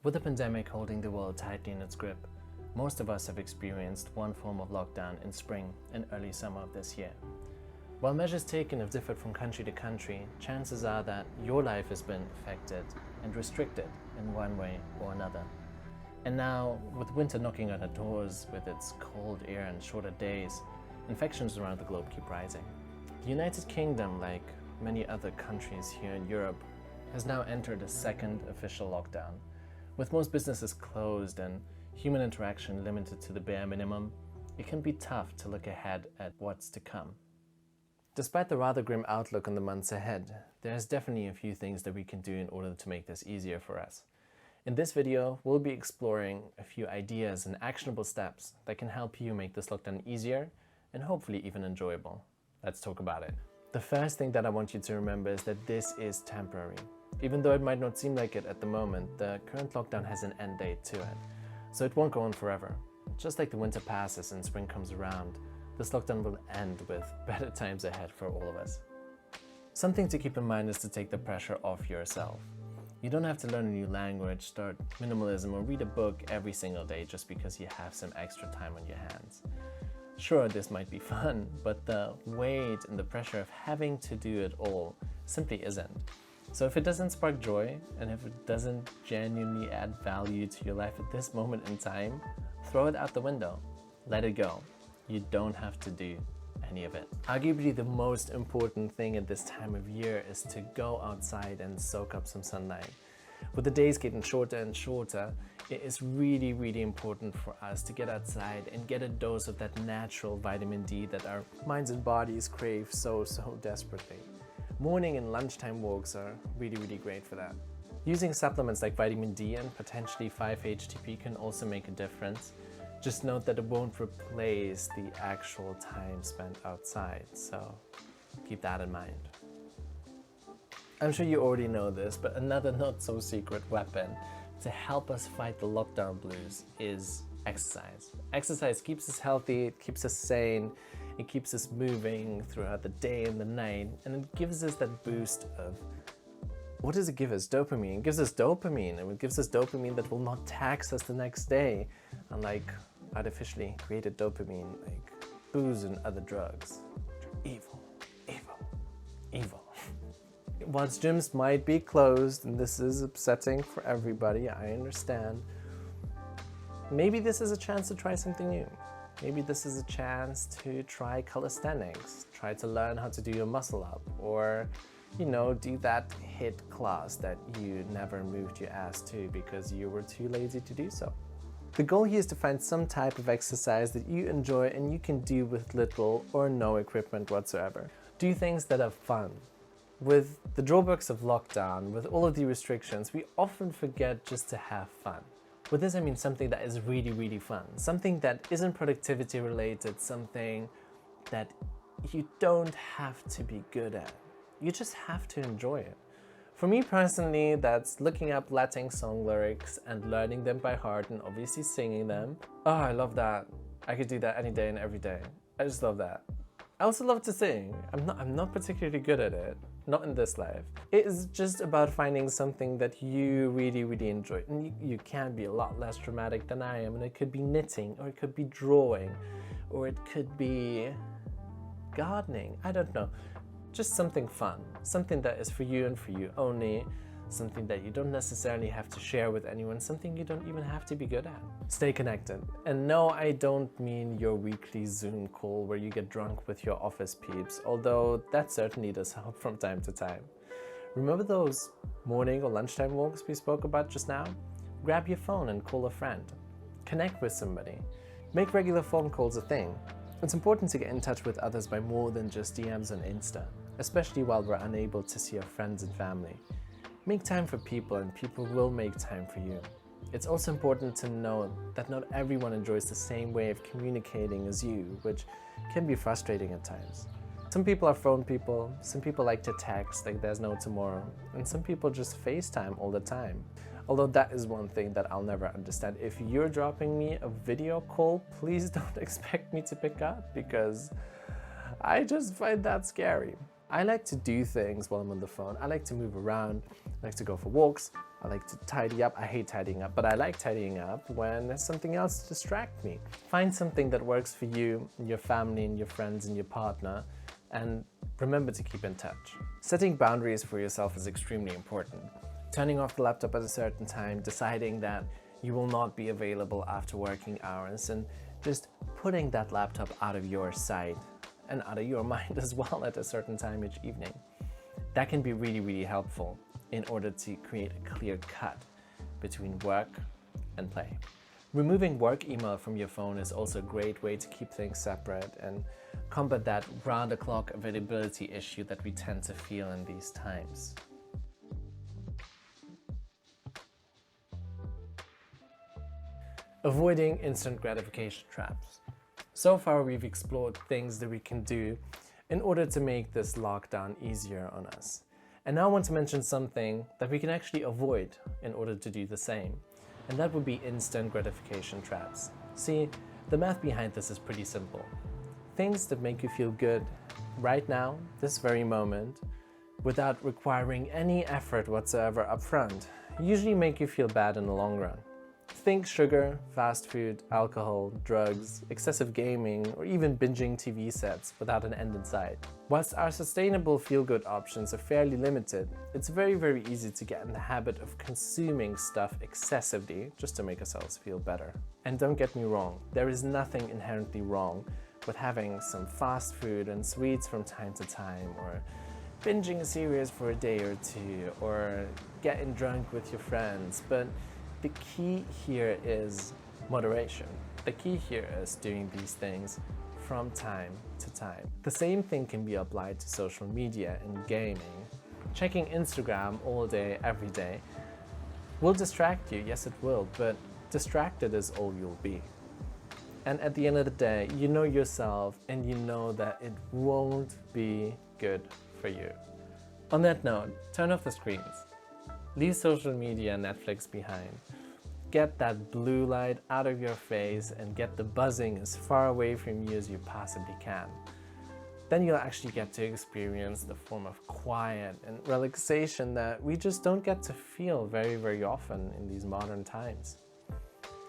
With the pandemic holding the world tightly in its grip, most of us have experienced one form of lockdown in spring and early summer of this year. While measures taken have differed from country to country, chances are that your life has been affected and restricted in one way or another. And now, with winter knocking on our doors with its cold air and shorter days, infections around the globe keep rising. The United Kingdom, like many other countries here in Europe, has now entered a second official lockdown. With most businesses closed and human interaction limited to the bare minimum, it can be tough to look ahead at what's to come. Despite the rather grim outlook on the months ahead, there's definitely a few things that we can do in order to make this easier for us. In this video, we'll be exploring a few ideas and actionable steps that can help you make this lockdown easier and hopefully even enjoyable. Let's talk about it. The first thing that I want you to remember is that this is temporary. Even though it might not seem like it at the moment, the current lockdown has an end date to it, so it won't go on forever. Just like the winter passes and spring comes around, this lockdown will end with better times ahead for all of us. Something to keep in mind is to take the pressure off yourself. You don't have to learn a new language, start minimalism, or read a book every single day just because you have some extra time on your hands. Sure, this might be fun, but the weight and the pressure of having to do it all simply isn't. So if it doesn't spark joy, and if it doesn't genuinely add value to your life at this moment in time, throw it out the window. Let it go. You don't have to do any of it. Arguably the most important thing at this time of year is to go outside and soak up some sunlight. With the days getting shorter and shorter, it is really important for us to get outside and get a dose of that natural vitamin D that our minds and bodies crave so desperately. Morning and lunchtime walks are really great for that. Using supplements like vitamin D and potentially 5-HTP can also make a difference. Just note that it won't replace the actual time spent outside, so keep that in mind. I'm sure you already know this, but another not so secret weapon to help us fight the lockdown blues is exercise. Exercise keeps us healthy, it keeps us sane, it keeps us moving throughout the day and the night, and it gives us that boost of, what does it give us? Dopamine. It gives us dopamine, and it gives us dopamine that will not tax us the next day, unlike artificially created dopamine like booze and other drugs, which are evil. Whilst gyms might be closed, and this is upsetting for everybody, I understand, maybe this is a chance to try something new. Maybe this is a chance to try calisthenics, try to learn how to do your muscle up, or do that HIIT class that you never moved your ass to because you were too lazy to do so. The goal here is to find some type of exercise that you enjoy and you can do with little or no equipment whatsoever. Do things that are fun. With the drawbacks of lockdown, with all of the restrictions, we often forget just to have fun. With this I mean something that is really fun, something that isn't productivity related, something that you don't have to be good at. You just have to enjoy it. For me personally, that's looking up Latin song lyrics and learning them by heart and obviously singing them. Oh, I love that. I could do that any day and every day. I just love that. I also love to sing. I'm not particularly good at it, not in this life. It is just about finding something that you really enjoy. And you can be a lot less dramatic than I am, and it could be knitting, or it could be drawing, or it could be gardening. I don't know. Just something fun, something that is for you and for you only, something that you don't necessarily have to share with anyone, something you don't even have to be good at. Stay connected. And no, I don't mean your weekly Zoom call where you get drunk with your office peeps, although that certainly does help from time to time. Remember those morning or lunchtime walks we spoke about just now? Grab your phone and call a friend. Connect with somebody. Make regular phone calls a thing. It's important to get in touch with others by more than just DMs on Insta, especially while we're unable to see our friends and family. Make time for people, and people will make time for you. It's also important to know that not everyone enjoys the same way of communicating as you, which can be frustrating at times. Some people are phone people, some people like to text like there's no tomorrow, and some people just FaceTime all the time. Although that is one thing that I'll never understand. If you're dropping me a video call, please don't expect me to pick up, because I just find that scary. I like to do things while I'm on the phone. I like to move around, I like to go for walks, I like to tidy up. I hate tidying up, but I like tidying up when there's something else to distract me. Find something that works for you, and your family, and your friends, and your partner, and remember to keep in touch. Setting boundaries for yourself is extremely important. Turning off the laptop at a certain time, deciding that you will not be available after working hours, and just putting that laptop out of your sight and out of your mind as well at a certain time each evening. That can be really, really helpful in order to create a clear cut between work and play. Removing work email from your phone is also a great way to keep things separate and combat that round-the-clock availability issue that we tend to feel in these times. Avoiding instant gratification traps. So far, we've explored things that we can do in order to make this lockdown easier on us. And now I want to mention something that we can actually avoid in order to do the same. And that would be instant gratification traps. See, the math behind this is pretty simple. Things that make you feel good right now, this very moment, without requiring any effort whatsoever up front, usually make you feel bad in the long run. Think sugar, fast food, alcohol, drugs, excessive gaming, or even binging TV sets without an end in sight. Whilst our sustainable feel-good options are fairly limited, it's very, very easy to get in the habit of consuming stuff excessively just to make ourselves feel better. And don't get me wrong, there is nothing inherently wrong with having some fast food and sweets from time to time, or binging a series for a day or two, or getting drunk with your friends, but the key here is moderation. The key here is doing these things from time to time. The same thing can be applied to social media and gaming. Checking Instagram all day, every day will distract you. Yes, it will, but distracted is all you'll be. And at the end of the day, you know yourself and you know that it won't be good for you. On that note, turn off the screens. Leave social media and Netflix behind. Get that blue light out of your face and get the buzzing as far away from you as you possibly can. Then you'll actually get to experience the form of quiet and relaxation that we just don't get to feel very, very often in these modern times.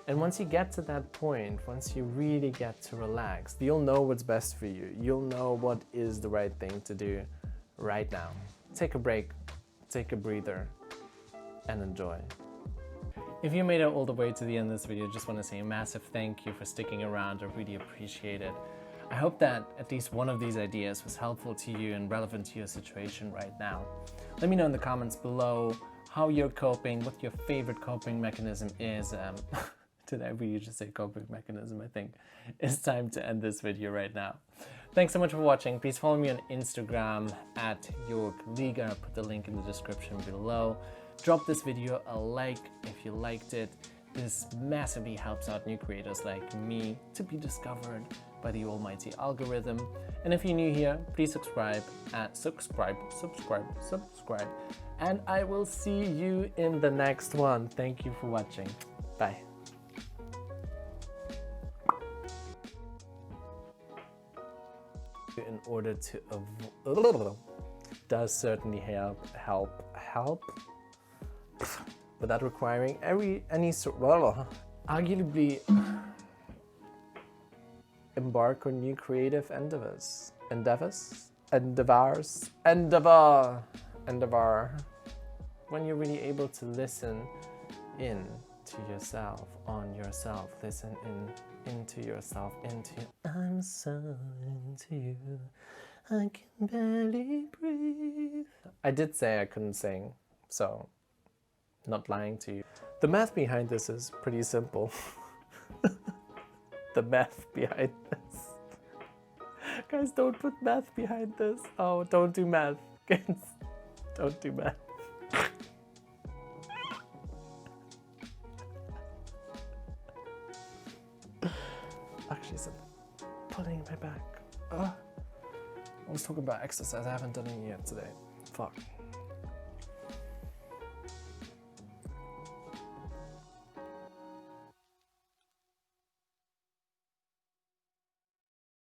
And once you get to that point, once you really get to relax, you'll know what's best for you. You'll know what is the right thing to do right now. Take a break, take a breather, and enjoy. If you made it all the way to the end of this video, I just want to say a massive thank you for sticking around. I really appreciate it. I hope that at least one of these ideas was helpful to you and relevant to your situation right now. Let me know in the comments below how you're coping, what your favorite coping mechanism is. Did I really just say coping mechanism? I think it's time to end this video right now. Thanks so much for watching. Please follow me on Instagram at YorkLiga. I'll put the link in the description below. Drop this video a like if you liked it. This massively helps out new creators like me to be discovered by the almighty algorithm. And if you're new here, please subscribe. And I will see you in the next one. Thank you for watching. Bye. In order to avoid, does certainly help without requiring any sort arguably embark on new creative endeavors when you're really able to listen in to yourself, on yourself, listen into yourself, I'm so into you, I can barely breathe. I did say I couldn't sing, so not lying to you. The math behind this is pretty simple. The math behind this. Guys, don't put math behind this. Oh, don't do math. Guys, don't do math. Actually, something pulling my back. I was talking about exercise. I haven't done it yet today. Fuck.